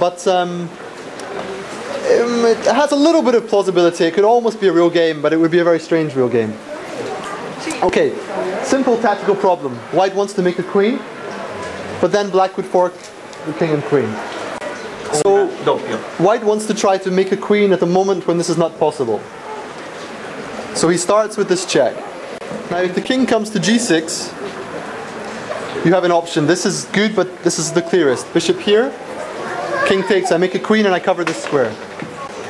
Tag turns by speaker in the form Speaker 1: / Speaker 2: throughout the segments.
Speaker 1: but it has a little bit of plausibility. It could almost be a real game, but it would be a very strange real game. Okay, simple tactical problem. White wants to make a queen, but then black would fork the king and queen. So white wants to try to make a queen at the moment when this is not possible. So he starts with this check. Now if the king comes to g6, you have an option. This is good, but this is the clearest. Bishop here, king takes, I make a queen and I cover this square.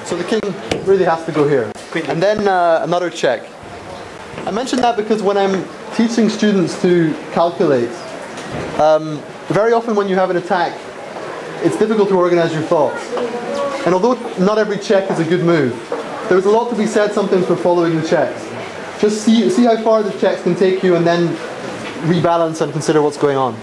Speaker 1: So the king really has to go here. And then another check. I mention that because when I'm teaching students to calculate, very often when you have an attack, it's difficult to organize your thoughts. And although not every check is a good move, there's a lot to be said sometimes for following the checks. Just see how far the checks can take you and then rebalance and consider what's going on.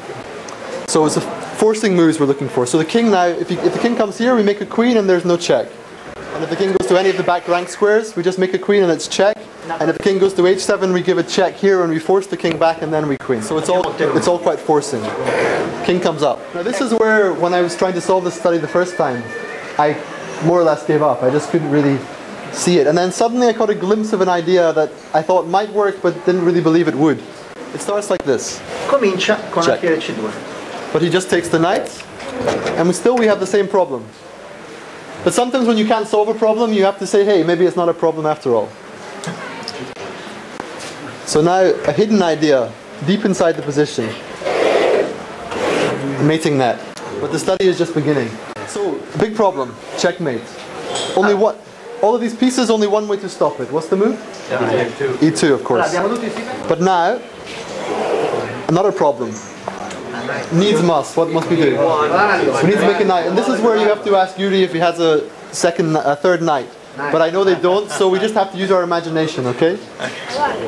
Speaker 1: So it's the forcing moves we're looking for. So the king now, if the king comes here, we make a queen and there's no check. And if the king goes to any of the back rank squares, we just make a queen and it's check. And if the king goes to h7, we give a check here and we force the king back and then we queen. So it's all quite forcing. King comes up. Now this is where, when I was trying to solve this study the first time, I more or less gave up. I just couldn't really see it. And then suddenly I caught a glimpse of an idea that I thought might work but didn't really believe it would. It starts like this.
Speaker 2: Comincia con alfiere c2.
Speaker 1: But he just takes the knight, and we have the same problem. But sometimes when you can't solve a problem, you have to say, hey, maybe it's not a problem after all. So now a hidden idea, deep inside the position. Mating net. But the study is just beginning. So, big problem, checkmate. Only what? All of these pieces, only one way to stop it. What's the move? E2. E2, of course. But now, another problem. Needs must. What must we do? We need to make a knight. And this is where you have to ask Yuri if he has a third knight. But I know they don't, so we just have to use our imagination, okay?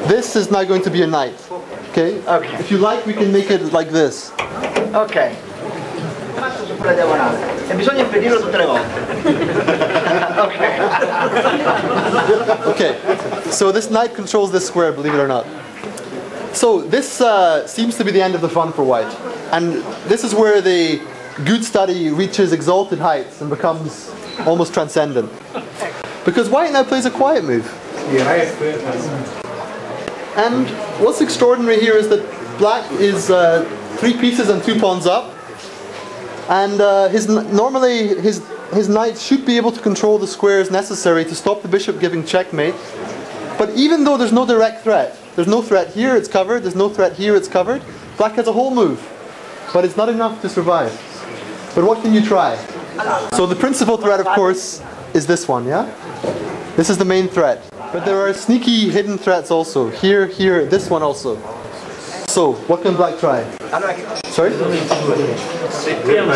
Speaker 1: This is now going to be a knight. Okay? If you like, we can make it like this.
Speaker 2: Ok. E bisogna impedirlo tutte le volte.
Speaker 1: Okay. So this knight controls this square, believe it or not. So this seems to be the end of the fun for white. And this is where the good study reaches exalted heights and becomes almost transcendent. Because white now plays a quiet move. And what's extraordinary here is that black is 3 pieces and 2 pawns up. And normally his knight should be able to control the squares necessary to stop the bishop giving checkmate. But even though there's no direct threat, there's no threat here, it's covered, there's no threat here, it's covered, black has a whole move. But it's not enough to survive. But what can you try? So the principal threat, of course, is this one, yeah? This is the main threat. But there are sneaky hidden threats also. Here, here, this one also. So, what can black try? Sorry?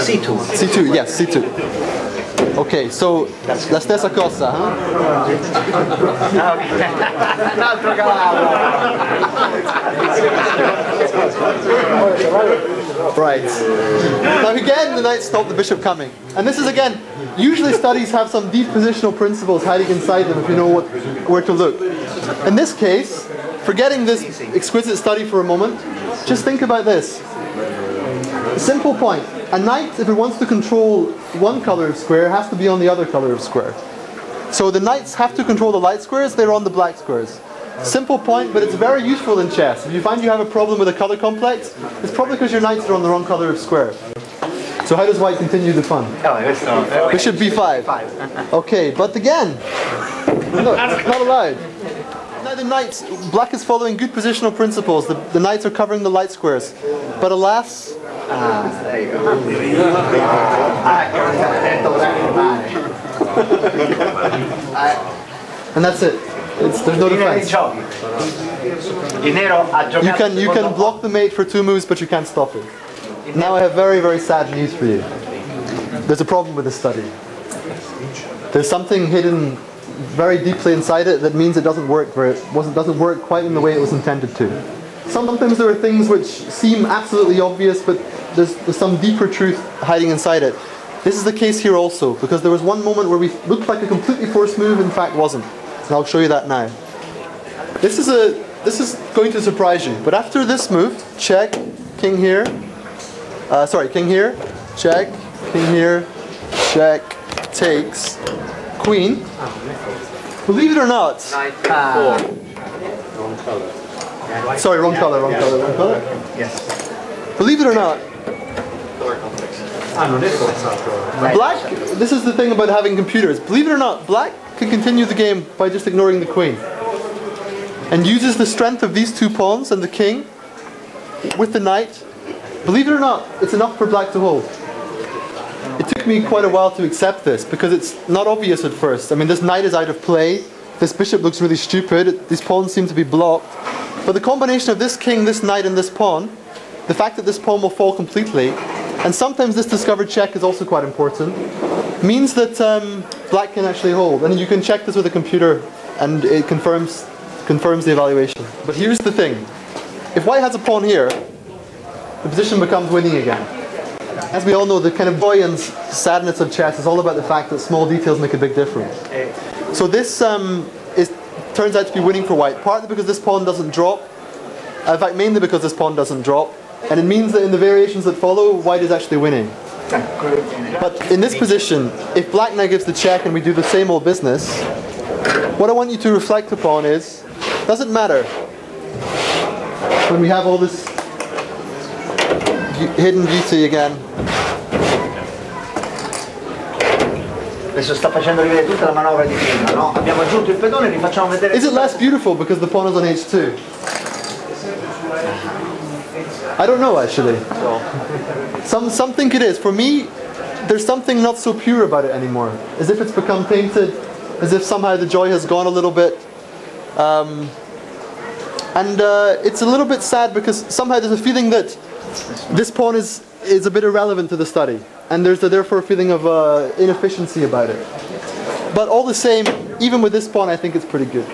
Speaker 2: C2.
Speaker 1: C2, yes, C2. Okay, so, la stessa cosa, huh? Right. Now again, the knight stopped the bishop coming. And this is again, usually studies have some deep positional principles hiding inside them if you know where to look. In this case, forgetting this exquisite study for a moment, just think about this. A simple point. A knight, if it wants to control one color of square, has to be on the other color of square. So the knights have to control the light squares, they're on the black squares. Simple point, but it's very useful in chess. If you find you have a problem with a color complex, it's probably because your knights are on the wrong color of square. So how does white continue the fun? Bishop b5. Okay, but again, no, it's not allowed. Now the knights, black is following good positional principles. The knights are covering the light squares. But alas, and that's it. There's no defense. You can block the mate for 2 moves, but you can't stop it. Now I have very, very sad news for you. There's a problem with this study. There's something hidden very deeply inside it that means it doesn't work doesn't work quite in the way it was intended to. Sometimes there are things which seem absolutely obvious, but there's some deeper truth hiding inside it. This is the case here also, because there was one moment where we looked like a completely forced move, in fact wasn't. And I'll show you that now. This is going to surprise you. But after this move, check, king here, king here, check, king here, check takes queen. Believe it or not. Sorry, wrong color, wrong color, wrong color.
Speaker 2: Yes.
Speaker 1: Believe it or not. Black, this is the thing about having computers. Believe it or not, black can continue the game by just ignoring the queen. And uses the strength of these two pawns and the king with the knight. Believe it or not, it's enough for black to hold. It took me quite a while to accept this because it's not obvious at first. I mean, this knight is out of play. This bishop looks really stupid. These pawns seem to be blocked. But the combination of this king, this knight, and this pawn, the fact that this pawn will fall completely, and sometimes this discovered check is also quite important, means that black can actually hold. And you can check this with a computer and it confirms the evaluation. But here's the thing. If white has a pawn here, the position becomes winning again. As we all know, the kind of joy and sadness of chess is all about the fact that small details make a big difference. So this turns out to be winning for white, partly because this pawn doesn't drop, in fact mainly because this pawn doesn't drop, and it means that in the variations that follow, white is actually winning. But in this position, if black now gives the check and we do the same old business, what I want you to reflect upon is, doesn't matter when we have all this hidden beauty again.
Speaker 2: Adesso sta facendo rivedere tutta la manovra di prima, no? Abbiamo aggiunto il pedone e rifacciamo vedere.
Speaker 1: Is it less beautiful because the pawn is on h2? I don't know actually. Some think it is. For me, there's something not so pure about it anymore. As if it's become tainted, as if somehow the joy has gone a little bit. It's a little bit sad because somehow there's a feeling that this pawn is a bit irrelevant to the study. And there's therefore a feeling of inefficiency about it. But all the same, even with this pawn, I think it's pretty good.